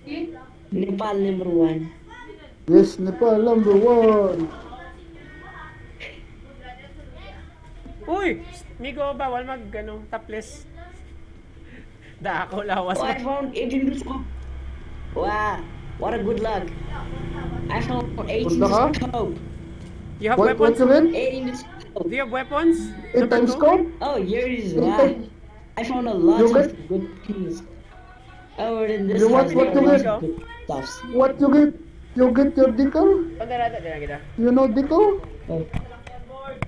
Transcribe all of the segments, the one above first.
Nepal #1. Yes, Nepal #1. Uy! Migo, bawal topless. Dako, lawas Oh, mo. I found 18 to scope. Wow, what a good luck. I found 18 Punta to ka? scope. You have What weapons? you mean? 18 to Do scope. you have weapons? 8 Number times 2? scope? Oh, here is 8 wow. times. I found a You lot of get? good things. Over in this You house, there what are you lots get? of Migo? good stuffs. What you get? You get your decal? Punta natin na kita. You know decal? Oh.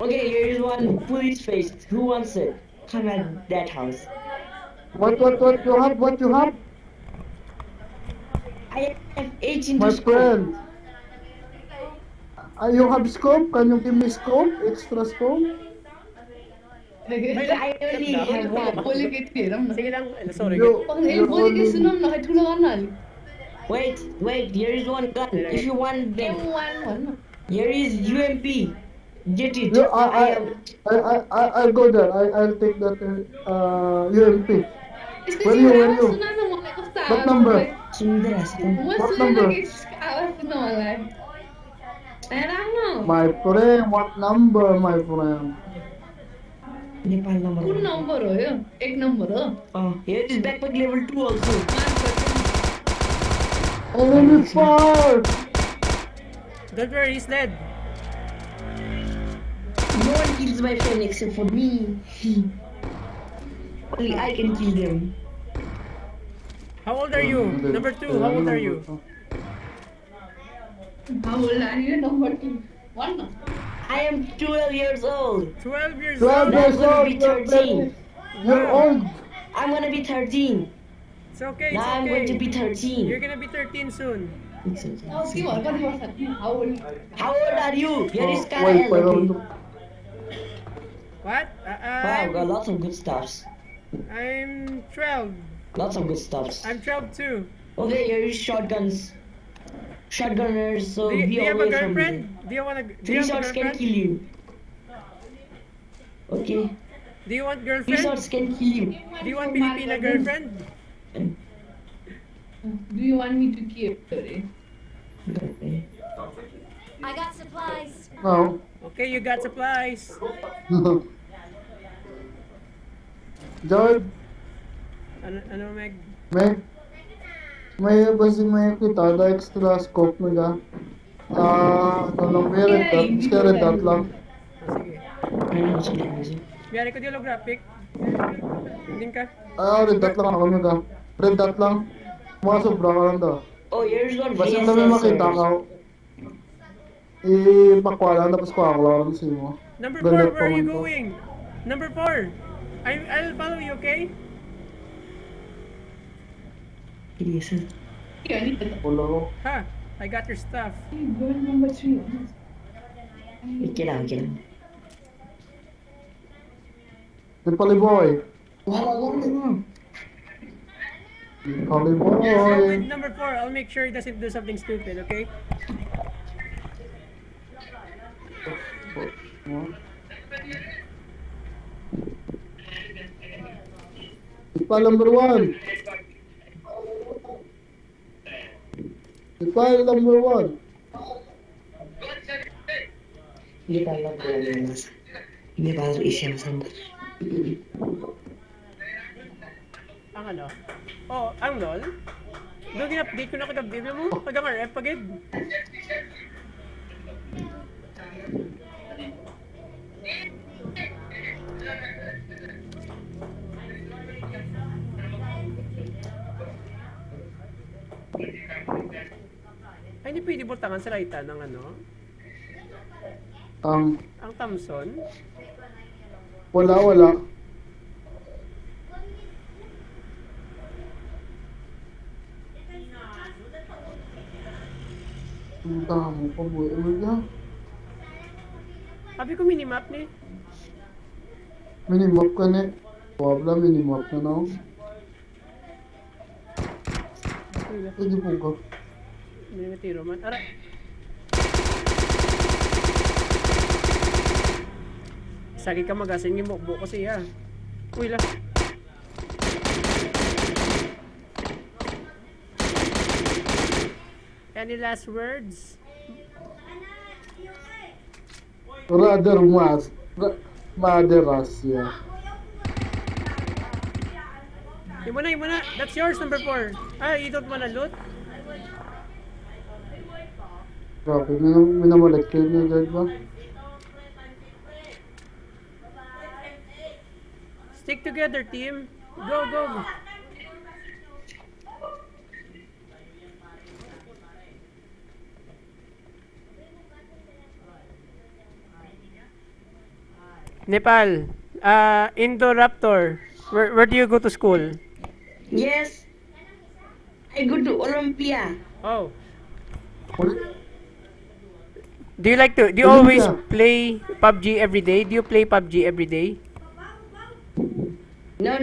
Okay, here is one police face. Who wants it? Come at that house. What you have? What you have? I have 18 to My scope. friend. You have scope? Can you give me scope? Extra scope? I only have one. Sige lang, sorry. You only... Wait, here is one gun. If you want them, here is UMP. Get it. You, I have. I'll go there. I'll take that UMP. Where you? What number? Sundara. What number? My friend, what number, my friend? Nepal number. Oh, here is backpack level 2 also. Enemy fire! Don't worry, he's dead. No one kills my friend except for me. Only I can kill them. How old are you? Number 2, how old are you? I am 12 years old. 12 years 12 old? I'm years gonna old, be 13. you're old. I'm gonna be 13. It's okay, it's Now I'm okay. going to be 13. You're gonna be 13 soon. It's okay. How old are you? Here is Wait, Kyle. Okay. What? Wow, got lots of good stuffs. I'm 12. Lots of good stuffs. I'm 12 too. Okay, here is shotguns. Shotgunners, so Do you be have a away from girlfriend? me. Do you want a do 3 you have a shots can girlfriend? kill you. Okay. Do you want 3 girlfriend? shots can kill you. Do you want Filipina girlfriend? Do you want me to keep it? Okay. I got supplies. No. Okay, you got supplies. George, Ano Meg? may basi may kita da extra scope mo ka. Ano meron ka? Scary dot lang. Oh, sige. Biyari ko di holographic. Hindi ka? Red dot lang ako ka. Red dot lang. Mga sobra ka lang daw. Oh, here's one Basta na may makita ka. Ipakwa lang tapos kuha ko lang sa mo. Number 4, Ganun where are you pa man to. going? Number 4. I'll follow you, okay? Yes. Wala ko. Ha? I got your stuff. Girl number 3. Okay lang. Dipali boy. Wala ko naman. Dipali Go with boy. number 4. I'll make sure he doesn't do something stupid, okay? Dipal #1. Dipal #1. Nepal lang. Nepal Asian Center. Ang ano? Oh, ang lol? Doon in-update ko na kag-update mo. Hanggang RF pagid. Ay, hindi pwede butangan sa Raita ng ano? Ang Ang Thompson? wala. Ang dami pa boy. Ano yan? Sabi ko minimap ni. Minimap ka ni. Wala minimap na na. Pwede po ka. Hindi na tiro man. Ara! Sagi ka magasin yung bukbo ko siya. Uy lang. Any last words? Rather mas. Maderas, yeah. Yung muna. That's yours, number 4. Ah, you don't wanna loot? Grabe, minamolet kayo niya, guard ba? Stick together, team. Go. Nepal, Indoraptor. Where do you go to school? Yes. I go to Olympia. Oh. Ulit? Do you Olympia. always play PUBG every day? Do you play PUBG every day? No.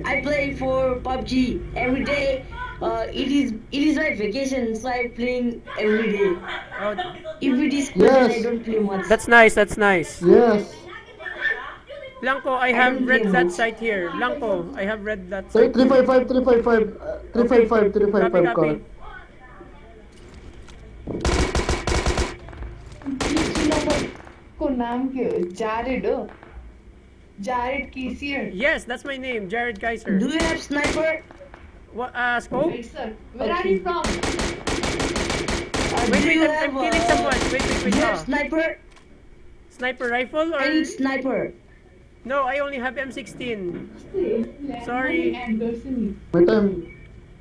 I play for PUBG every day. It is my vacation, so I'm playing every day. Oh, If it is school, then I Yes. don't play much. that's nice. Yes. Blanco, I I have don't read play that much. site here. Blanco, I have read that Say site. 355. 355, Copy. correct. को नाम के Jared हो? Jared Kisier. Yes, that's my name, Jared Kaiser. Do you have sniper? What, scope? Right, sir. Where are you from? Wait, Do you I'm have, killing someone. Wait. Do you have sniper? Sniper rifle I need or? sniper. No, I only have M16. Sorry. Anderson.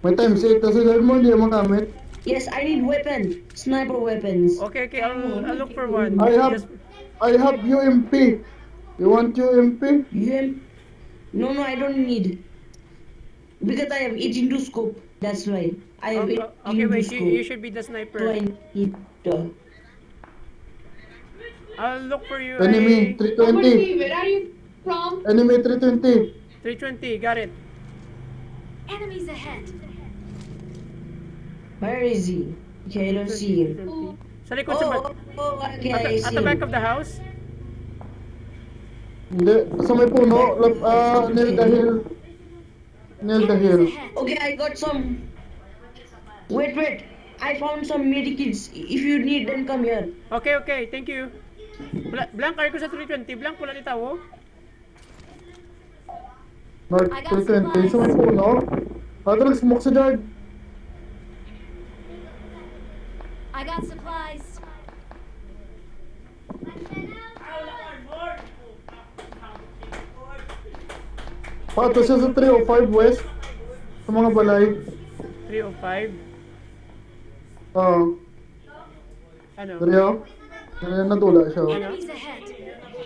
May time say ito sa guard mo, hindi mo makamit. Yes, I need weapon. Sniper weapons. Okay, I'll look for one. I have UMP. You want UMP? No, I don't need. Because I have 18 to scope. That's why. I have 18 Okay, to wait, scope. you should be the So sniper. I need I'll look for you. Enemy, Number 320. 3, where are you from? Enemy, 320. 320, got it. Enemies ahead. Where is he? Okay, I don't see him. 320. Sa likod sa Okay, I at see the back him. of the house? Hindi, sa may puno, near the hill. Near the hill. Enemies ahead. Okay, I got some. Wait. I found some medikits. If you need, then come here. Okay, thank you. Blank, ko sa 320. Blank, pula ni tawo. North 320, sa may puno. Padrog, smoke sa guard. I got supplies. Pato siya sa 305 west. Sa mga balay. 305. Oo. Ano? Seryo? Ganyan natula siya. Enemies ahead.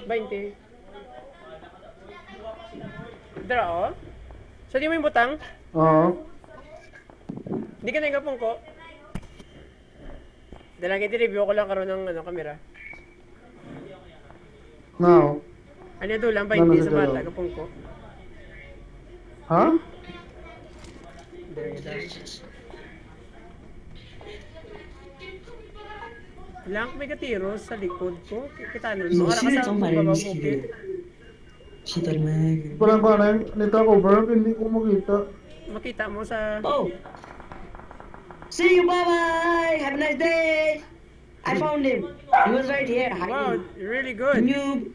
20. Dara, oh. So, di mo yung butang? Oo. Di ka nagapong ko? Dalagay review ko lang karoon ng kamera. Now. Ano yung dulang? Ano 20 sa sa bata, dulo? kapong ko. Ha? There you go. Blank, may katiro sa likod ko. Kita nun. No, Para sino ka sa itong babaw parents bukid. Shit, mag. Parang nito cover, hindi ko makita. Makita mo sa... Oh. See you, bye. Have a nice day. I found him. He was right here. Wow, Hiding. really good. Noob.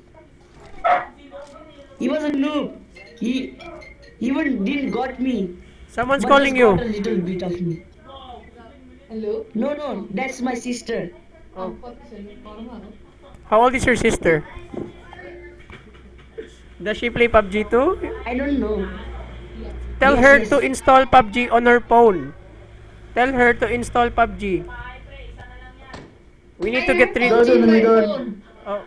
He was a noob. He even didn't got me. Someone's but calling just you. got a little bit of me. Hello? No, that's my sister. Oh. Normal. How old is your sister? Does she play PUBG too? I don't know. Tell Yes, her yes. to install PUBG on her phone. Tell her to install PUBG. We need to get Guard, enemy guard. Oh.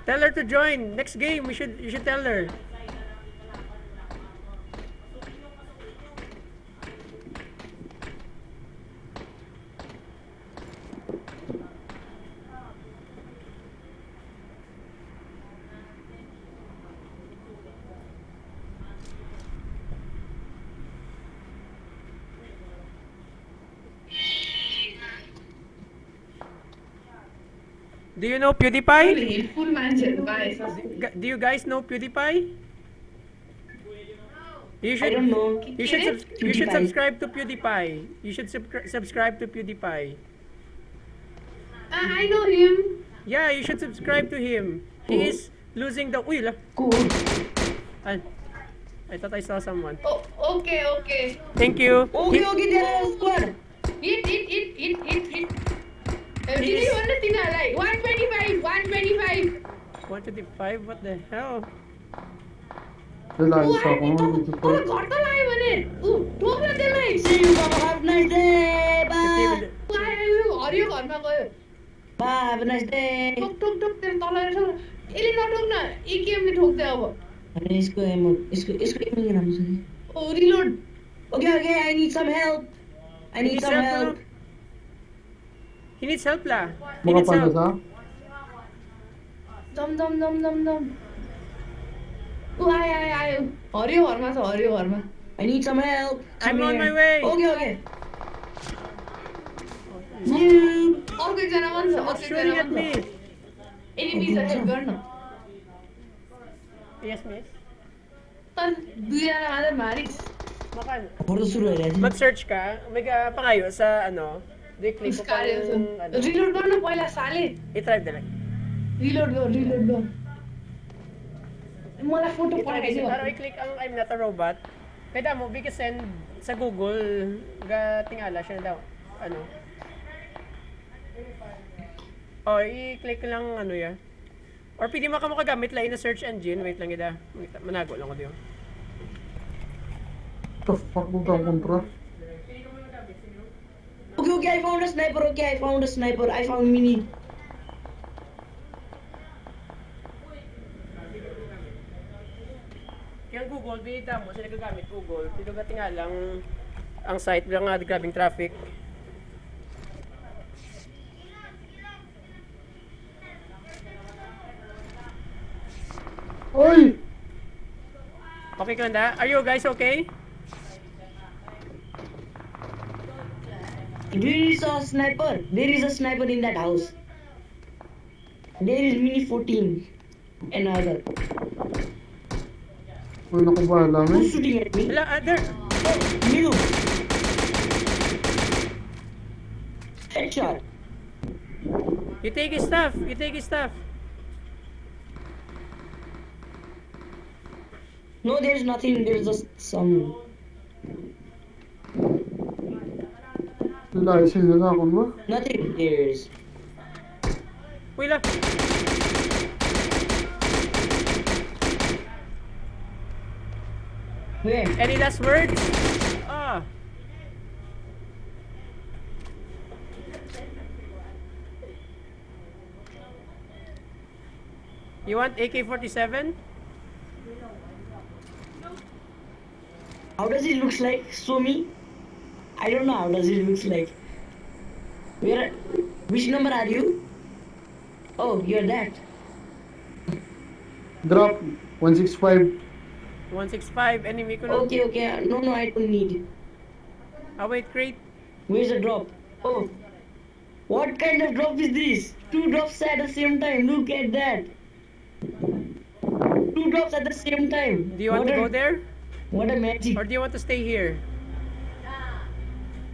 Tell her to join. Next game, you should tell her. Do you know PewDiePie? Hateful man, Bye. Do you guys know PewDiePie? You I should, don't know. you should, you should PewDiePie. subscribe to PewDiePie. You should subscribe to PewDiePie. I know him. Yeah, you should subscribe to him. He is losing the... Uy, Cool. I thought I saw someone. Oh, okay. Thank you. Okay, there are squad. Hit. Did you understand that? Like 125. 125? What the hell? Realize ako. घर त लाग्यो भने ठोक्न त्यसलाई See you, Baba. Have a nice day. Bye. हरियो घरमा गयो Bye. Have a nice day. ठोक तेरो तल रहेछ यसले नठोक्न एकेएमले ठोक्दै अब अरे इसको एमो इसको एमो के नाम से ओ reload Okay, I need some help. I need some help. He needs help lah. He needs Makapandas help. ha? दम ऊ आयो हरियो घरमा छ I need some help. I'm Come on here. my way. Okay. You. अर्को एकजना पनि छ Someone's shooting at me. Enemy छ हेल्प गर्न Yes, miss. तर दुईजना मात्र मारिस Makan. Puro suruh ya. Mag-search ka. May pangayo sa ano. Di-click ko pang ano. Reload गर्न पहिला साले I-try direct. रिलोड गर मलाई फोटो I-try पठाइदियो Pero i-click ang I'm not a robot. Kaya mo, bigay send sa Google. Tingala siya daw. Ano. I-click lang ano ya. Or pwede mo ka makagamit lang na search engine. Wait lang ida. Manago lang ko diyo. The fuck mo ka kontra? Okay, I found a sniper. I found mini. Yung Google, binita mo, sila gagamit Google. Dito ka tingalang ang site lang nga, grabing traffic. Oy! Okay ka na? Are you guys okay? There is a sniper. There is a sniper in that house. There is mini 14. Another. Uy, naku ba lang eh. Who's shooting at me? Wala, there. You. Headshot. You take his stuff. You take his stuff. No, there's nothing. There's just some. Laisin na ako ba? Nothing. There's. Wala. Where? Any last words? Ah. You want AK-47? How does it looks like? Show me. I don't know how does it looks like. Where? Which number are you? Oh, you're that. Drop 165. 165, enemy ko na. Okay. No, I don't need it. Ah, wait, crate. Where's the drop? Oh. What kind of drop is this? Two drops at the same time. Look at that. Two drops at the same time. Do you want to go there? What a magic. Or do you want to stay here?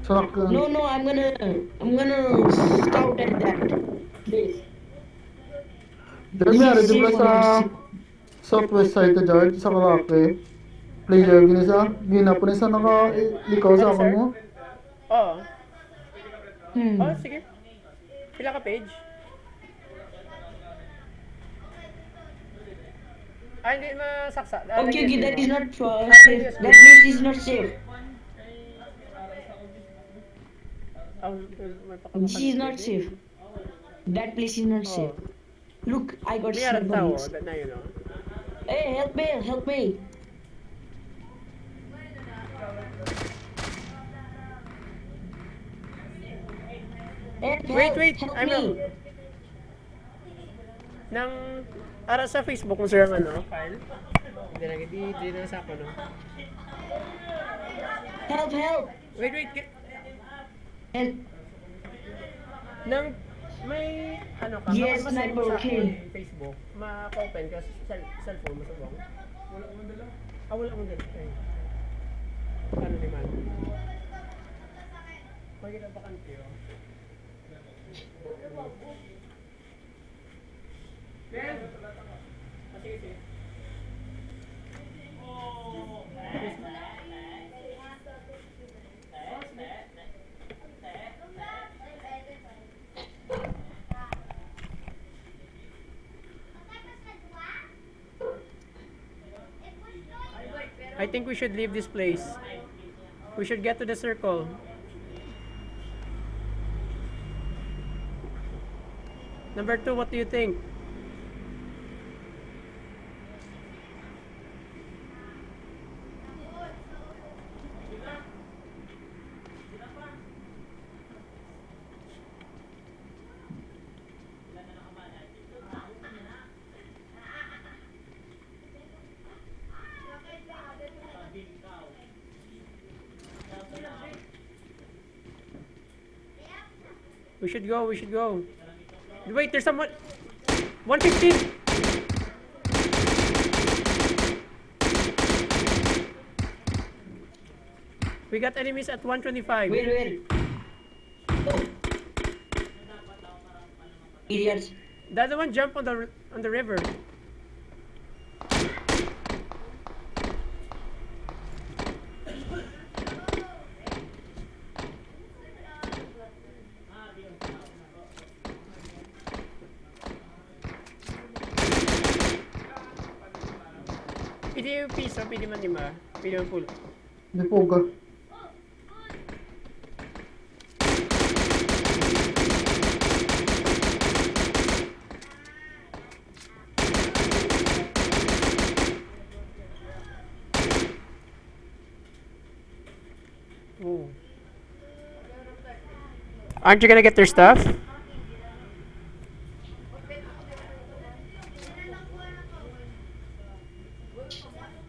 Shotgun. No, I'm gonna scout at that place. Dami di ba sa southwest side ta George sa Karake? Player gini sa gina po ni sa likaw sa ako mo. Oo. Hmm. Oh, sige. Pila ka page? Ah, hindi masaksa. Okay, that is not safe. That place is not safe. She is not safe. That place is not safe. Look, I got May arang tao. somebody. That na yun, oh. Hey, help me. Wait, help I'm me. Nang ara sa Facebook mo sir ang ano, file. Hindi na sa ako, no. Help. Wait. Help. Nang may ano ka, Yes, baka masend sniper, mo sa okay. akin, Facebook, ma-open ka sa cellphone mo sa bong. Wala mo dala. Wala mo dala. Okay. Pagkita bakante yun. Ben! Sige, sige. I think we should leave this place. We should get to the circle. Number 2, what do you think? We should go, we should go. Wait, there's someone. 115! We got enemies at 125. Where? Oh. Idiots. The other one jumped on the river. Pili yung piso, pili man 5. Pili man pulo. Di po ka. Oh. Aren't you gonna get their stuff?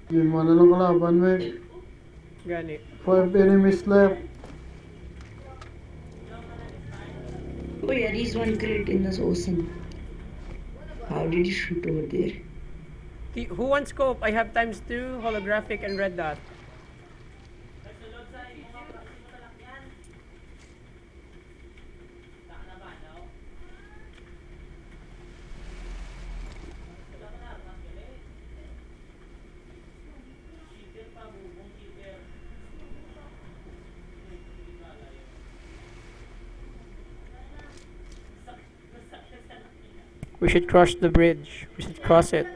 Di mo na lang kalaban, we. Gani. 5 enemies left. Oh yeah, there is one crate in this ocean. How did you shoot over there? Who wants scope? I have ×2, holographic, and red dot. We should cross the bridge. We should cross it.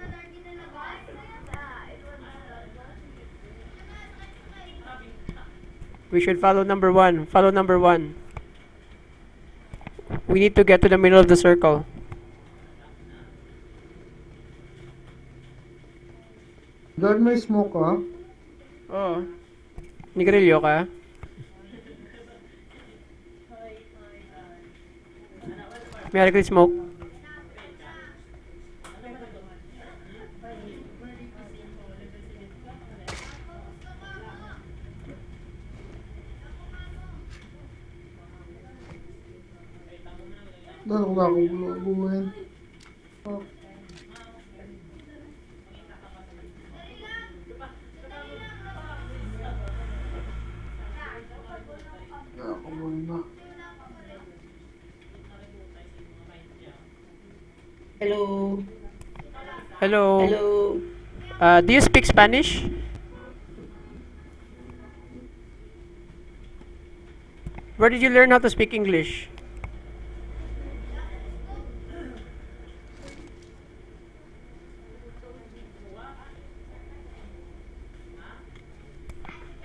We should follow number 1. Follow number 1. We need to get to the middle of the circle. Guard, may smoke ka? Oo. Nigarilyo ka? May ka smoke? Dahil wala akong bumahin. Oh. Ako muna. Hello. Hello. Hello. Do you speak Spanish? Where did you learn how to speak English?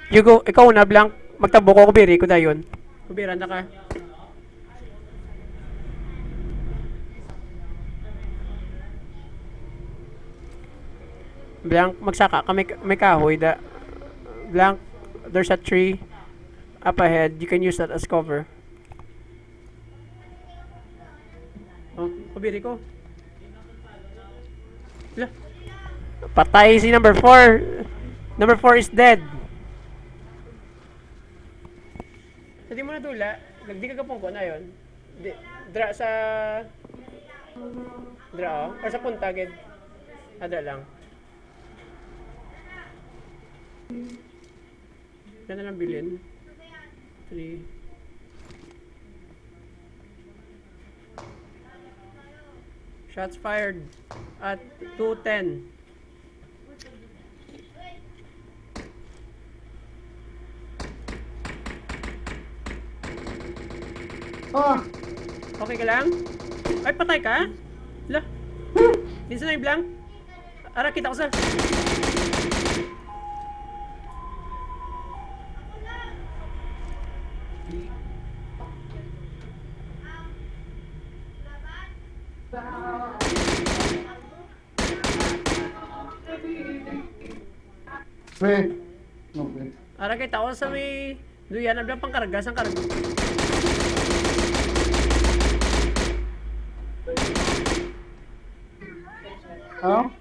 You go, ikaw na, Blanc. Magtabo ko, kubiri ko dayon. Kubira na ka. Blanc, magsaka ka, may kahoy da. Blanc, there's a tree up ahead. You can use that as cover. Oh, kubiri ko. Wala. Patay si number 4. Number 4 is dead. Hindi mo na dula. Di ka kapong ko na yun. Dra sa... Dra o? Or sa punta, gid. Dra lang. Yan na lang bilhin. 3. Shots fired at 210. Ah! Okay ka lang? Ay, patay ka? Lah. Minsan na yung blank. Ara, kita ko sa... Wait. Okay. Ara, kita ko sa may... Duyan na blank pang karga. Saan karga? Ano?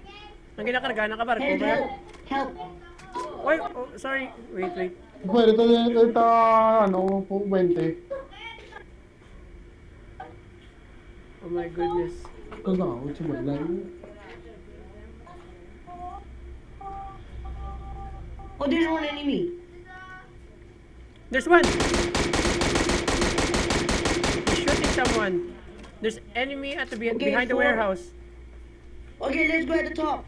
Ang ginakarga na ka ba? Help, Recover? help, help. Wait, oh, sorry. Wait. Pwede ito, ano, 20. Oh my goodness. Kagawad siya ba lang? Oh, there's one enemy. There's one! He's shooting someone. There's enemy at the Okay, behind the 4. warehouse. Okay, let's go at the top.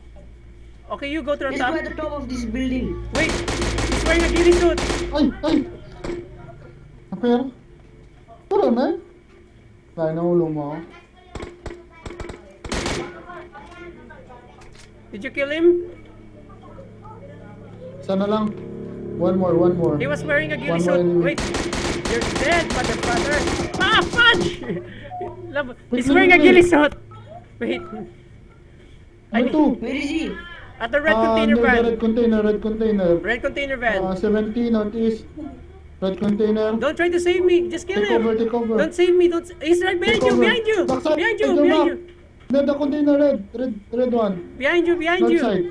Okay, you go to the Let's top. go at the top of this building. Wait! He's wearing a ghillie suit! Ay! Apera? Tara na. Kaya na ulo mo. Did you kill him? Sana lang. One more. He was wearing a ghillie One more suit. enemy. Wait! You're dead, motherfucker! Ah, fudge! He's Wait, wearing a wait. ghillie suit! Wait. Ano to? Where is he? At the red container Near the van. red container. Red container van. 17 northeast. Red container. Don't try to save me. Just kill Take him. over, take over. Don't save me. He's right behind you. Behind you. Backside. Behind you. Take your Behind back. you. The container red one. Behind you. Behind North you. side.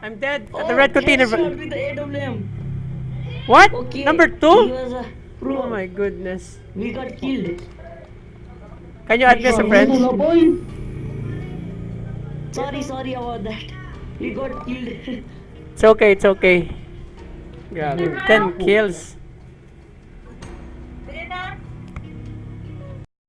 I'm dead. At Oh, the red container headshot van. with the AWM. What? Okay. Number He 2? was a pro. Oh my goodness. We got killed. Can you add me as a friend? Wala, boy. Sorry about that. We got killed. It's okay. Grabe. 10 kills.